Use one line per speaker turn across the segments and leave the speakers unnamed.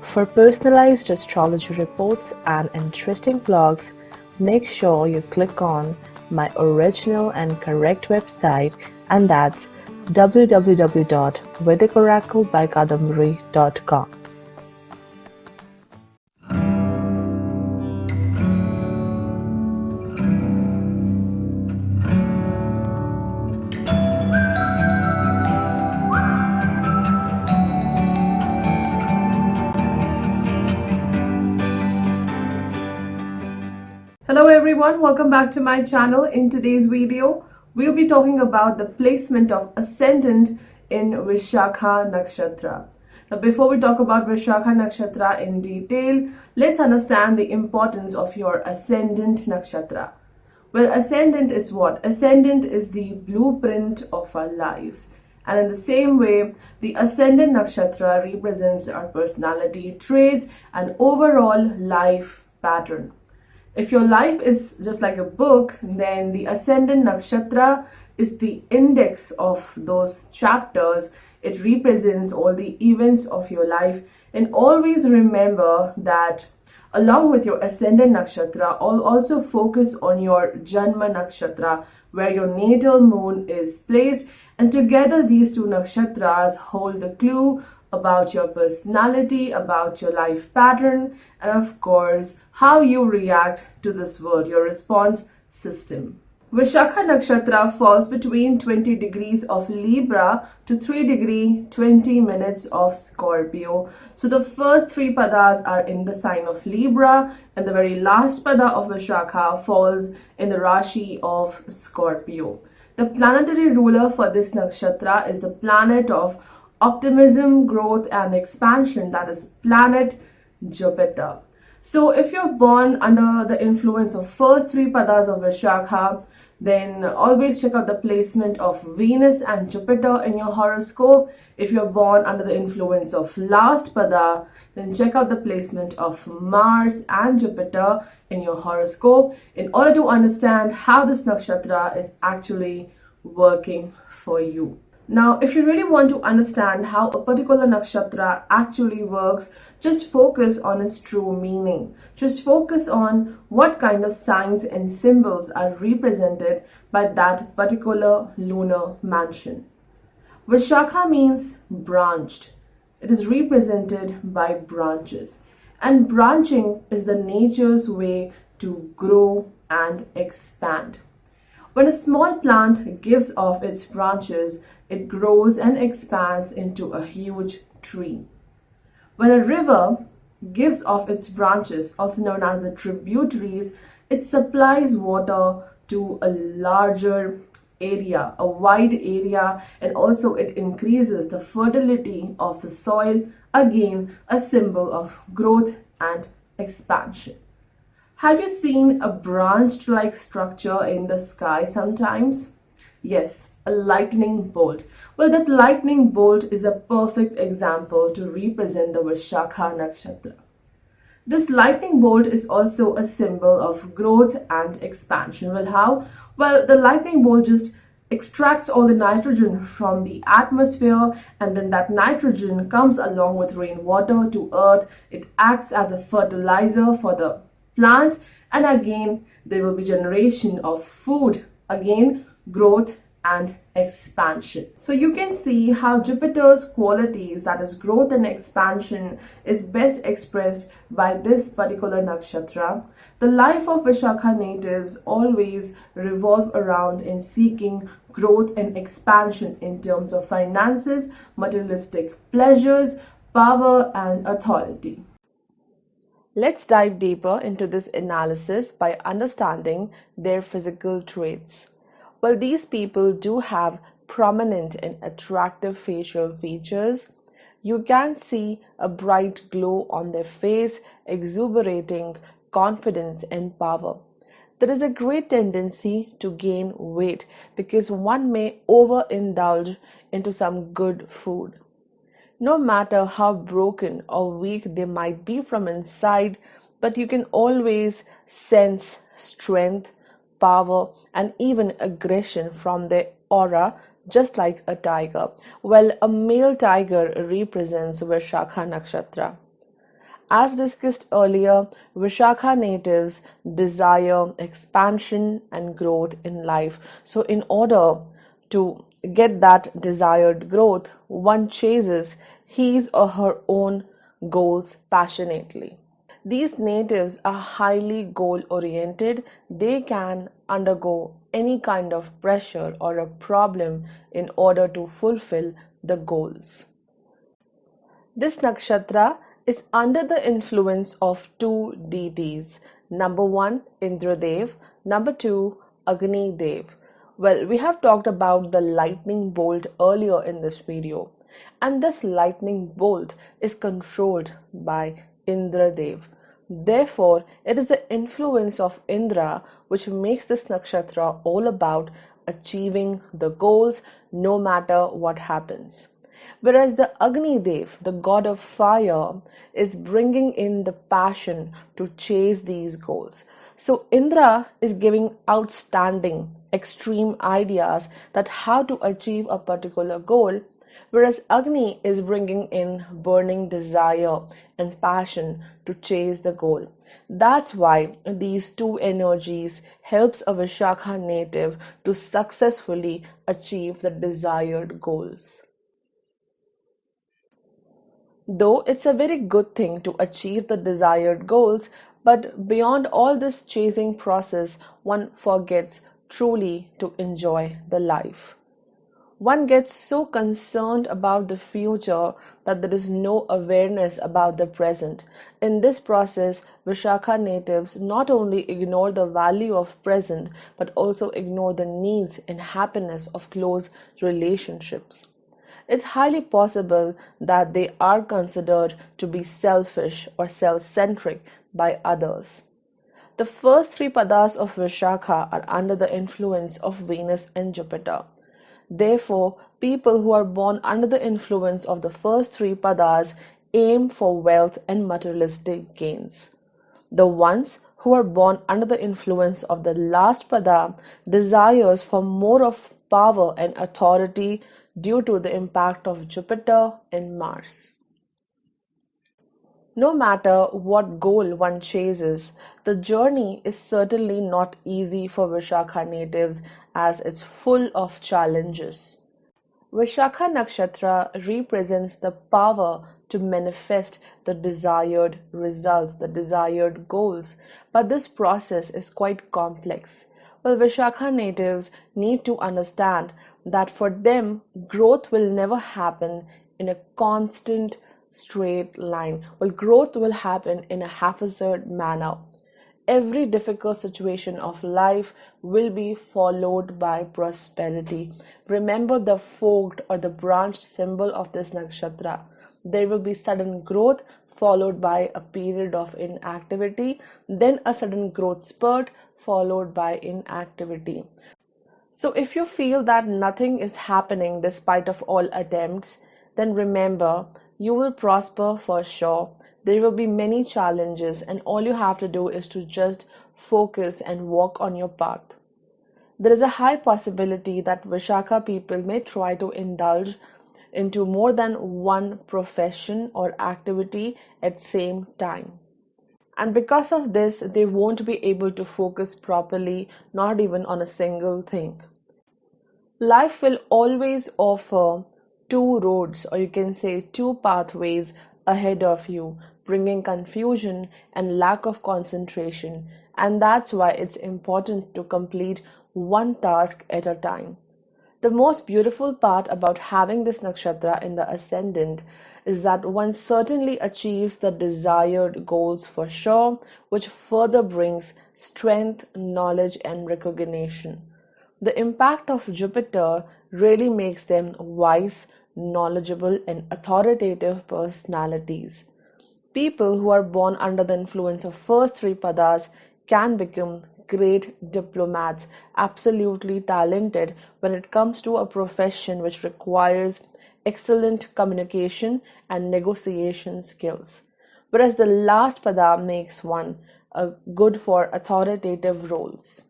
For personalized astrology reports and interesting vlogs, make sure you click on my original and correct website, and that's www.vedicoraclebykaudambari.com.
Hello everyone, welcome back to my channel. In today's video, we'll be talking about the placement of Ascendant in Vishakha Nakshatra. Now before we talk about Vishakha Nakshatra in detail, let's understand the importance of your Ascendant Nakshatra. Well, Ascendant is what? Ascendant is the blueprint of our lives. And in the same way, the Ascendant Nakshatra represents our personality traits and overall life pattern. If your life is just like a book, then the Ascendant Nakshatra is the index of those chapters. It represents all the events of your life. And always remember that along with your Ascendant Nakshatra, also focus on your Janma Nakshatra, where your natal moon is placed. And together these two nakshatras hold the clue about your personality, about your life pattern, and of course, how you react to this world, your response system. Vishakha Nakshatra falls between 20 degrees of Libra to 3 degree 20 minutes of Scorpio. So the first three padas are in the sign of Libra, and the very last pada of Vishakha falls in the Rashi of Scorpio. The planetary ruler for this nakshatra is the planet of optimism, growth and expansion, that is planet Jupiter. So if you're born under the influence of first three padas of Vishakha, then always check out the placement of Venus and Jupiter in your horoscope. If you're born under the influence of last pada, then check out the placement of Mars and Jupiter in your horoscope in order to understand how this nakshatra is actually working for you. Now, if you really want to understand how a particular nakshatra actually works, just focus on its true meaning. Just focus on what kind of signs and symbols are represented by that particular lunar mansion. Vishakha means branched. It is represented by branches. And branching is the nature's way to grow and expand. When a small plant gives off its branches, it grows and expands into a huge tree. When a river gives off its branches, also known as the tributaries, it supplies water to a larger area, a wide area, and also it increases the fertility of the soil, again a symbol of growth and expansion. Have you seen a branched-like structure in the sky sometimes? Yes, a lightning bolt. Well, that lightning bolt is a perfect example to represent the Vishakha Nakshatra. This lightning bolt is also a symbol of growth and expansion. Well, how? Well, the lightning bolt just extracts all the nitrogen from the atmosphere, and then that nitrogen comes along with rainwater to earth. It acts as a fertilizer for the plants, and again there will be generation of food, again growth and expansion. So you can see how Jupiter's qualities, that is growth and expansion, is best expressed by this particular nakshatra. The life of Vishakha natives always revolve around in seeking growth and expansion in terms of finances, materialistic pleasures, power and authority.
Let's dive deeper into this analysis by understanding their physical traits. Well, these people do have prominent and attractive facial features. You can see a bright glow on their face, exuberating confidence and power. There is a great tendency to gain weight because one may overindulge into some good food. No matter how broken or weak they might be from inside, but you can always sense strength, power, and even aggression from their aura, just like a tiger. Well, a male tiger represents Vishakha Nakshatra. As discussed earlier, Vishakha natives desire expansion and growth in life. So, in order to get that desired growth, one chases his or her own goals passionately. These natives are highly goal oriented. They can undergo any kind of pressure or a problem in order to fulfill the goals. This nakshatra is under the influence of two deities. Number one, Indradev. Number two, Agni Dev. Well, we have talked about the lightning bolt earlier in this video, and this lightning bolt is controlled by Indradev. Therefore, it is the influence of Indra which makes this nakshatra all about achieving the goals no matter what happens. Whereas the Agni Dev, the god of fire, is bringing in the passion to chase these goals. So Indra is giving outstanding, extreme ideas that how to achieve a particular goal, whereas Agni is bringing in burning desire and passion to chase the goal. That's why these two energies helps a Vishakha native to successfully achieve the desired goals. Though it's a very good thing to achieve the desired goals, but beyond all this chasing process, one forgets truly to enjoy the life. One gets so concerned about the future that there is no awareness about the present. In this process, Vishakha natives not only ignore the value of present but also ignore the needs and happiness of close relationships. It's highly possible that they are considered to be selfish or self-centric by others. The first three padas of Vishakha are under the influence of Venus and Jupiter. Therefore, people who are born under the influence of the first three padas aim for wealth and materialistic gains. The ones who are born under the influence of the last pada desires for more of power and authority due to the impact of Jupiter and Mars. No matter what goal one chases, the journey is certainly not easy for Vishakha natives as it's full of challenges. Vishakha Nakshatra represents the power to manifest the desired results, the desired goals, but this process is quite complex. Well, Vishakha natives need to understand that for them, growth will never happen in a constant straight line. Well, growth will happen in a haphazard manner. Every difficult situation of life will be followed by prosperity. Remember the forked or the branched symbol of this nakshatra. There will be sudden growth followed by a period of inactivity, then a sudden growth spurt followed by inactivity. So if you feel that nothing is happening despite of all attempts, then remember you will prosper for sure. There will be many challenges and all you have to do is to just focus and walk on your path. There is a high possibility that Vishakha people may try to indulge into more than one profession or activity at same time. And because of this, they won't be able to focus properly, not even on a single thing. Life will always offer two roads, or you can say two pathways ahead of you, bringing confusion and lack of concentration. And that's why it's important to complete one task at a time. The most beautiful part about having this nakshatra in the ascendant is that one certainly achieves the desired goals for sure, which further brings strength, knowledge, and recognition. The impact of Jupiter really makes them wise, knowledgeable, and authoritative personalities. People who are born under the influence of first three padas can become great diplomats, absolutely talented when it comes to a profession which requires excellent communication and negotiation skills. Whereas the last pada makes one good for authoritative roles.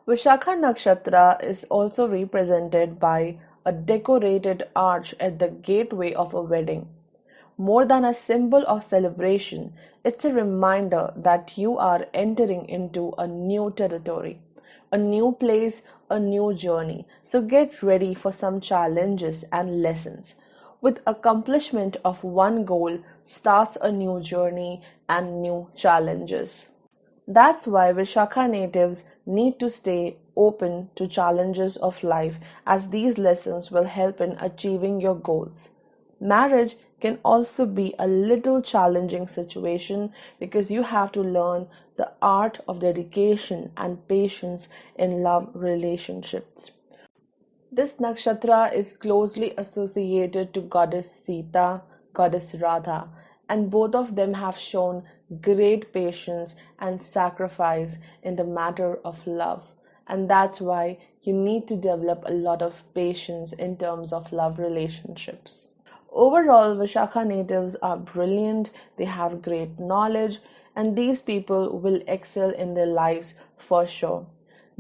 Vishakha Nakshatra is also represented by a decorated arch at the gateway of a wedding. More than a symbol of celebration, it's a reminder that you are entering into a new territory, a new place, a new journey. So get ready for some challenges and lessons. With accomplishment of one goal starts a new journey and new challenges. That's why Vishakha natives need to stay open to challenges of life, as these lessons will help in achieving your goals. Marriage can also be a little challenging situation because you have to learn the art of dedication and patience in love relationships. This nakshatra is closely associated to goddess Sita, goddess Radha, and both of them have shown great patience and sacrifice in the matter of love. And that's why you need to develop a lot of patience in terms of love relationships. Overall, Vishakha natives are brilliant, they have great knowledge, and these people will excel in their lives for sure.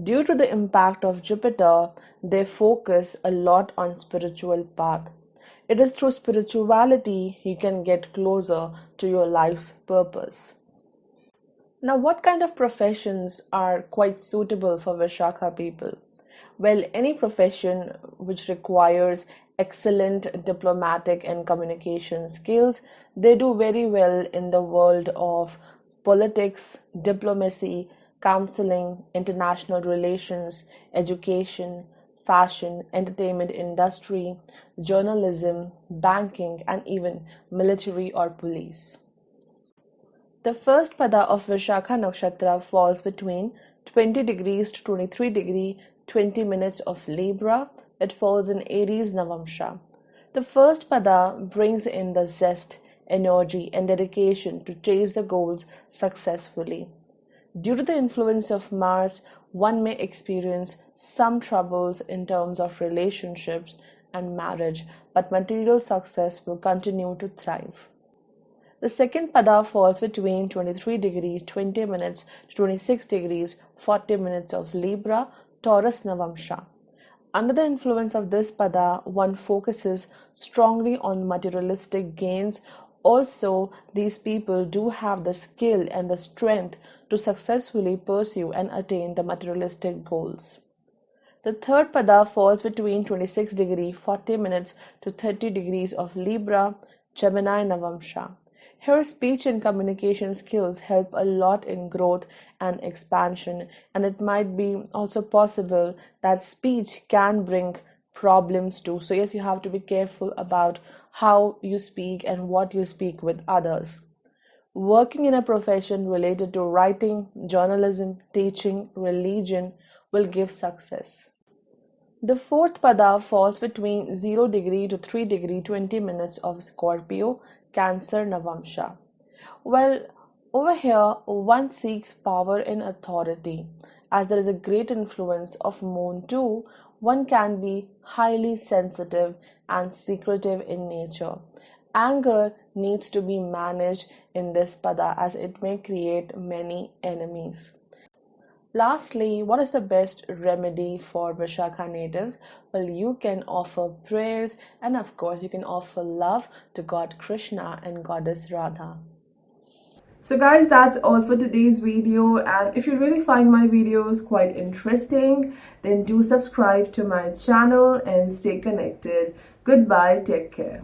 Due to the impact of Jupiter, they focus a lot on spiritual path. It is through spirituality you can get closer to your life's purpose. Now, what kind of professions are quite suitable for Vishakha people? Well, any profession which requires excellent diplomatic and communication skills, they do very well in the world of politics, diplomacy, counseling, international relations, education, fashion, entertainment industry, journalism, banking, and even military or police. The first pada of Vishakha Nakshatra falls between 20 degrees to 23 degree 20 minutes of Libra. It falls in Aries Navamsha. The first pada brings in the zest, energy, and dedication to chase the goals successfully. Due to the influence of Mars, one may experience some troubles in terms of relationships and marriage, but material success will continue to thrive. The second pada falls between 23 degrees 20 minutes to 26 degrees 40 minutes of Libra, Taurus Navamsha. Under the influence of this pada, one focuses strongly on materialistic gains. Also, these people do have the skill and the strength to successfully pursue and attain the materialistic goals. The third pada falls between 26 degrees 40 minutes to 30 degrees of Libra, Gemini Navamsha. Here, speech and communication skills help a lot in growth and expansion, and it might be also possible that speech can bring problems too. So, yes, you have to be careful about how you speak and what you speak with others. Working in a profession related to writing, journalism, teaching, religion will give success. The fourth pada falls between 0 degree to 3 degree 20 minutes of Scorpio, Cancer Navamsha. Well, over here one seeks power and authority. As there is a great influence of Moon too, one can be highly sensitive and secretive in nature. Anger needs to be managed in this pada as it may create many enemies. Lastly, what is the best remedy for Vishakha natives? Well, you can offer prayers and of course you can offer love to God Krishna and Goddess Radha.
So guys, that's all for today's video, and if you really find my videos quite interesting, then do subscribe to my channel and stay connected. Goodbye, take care.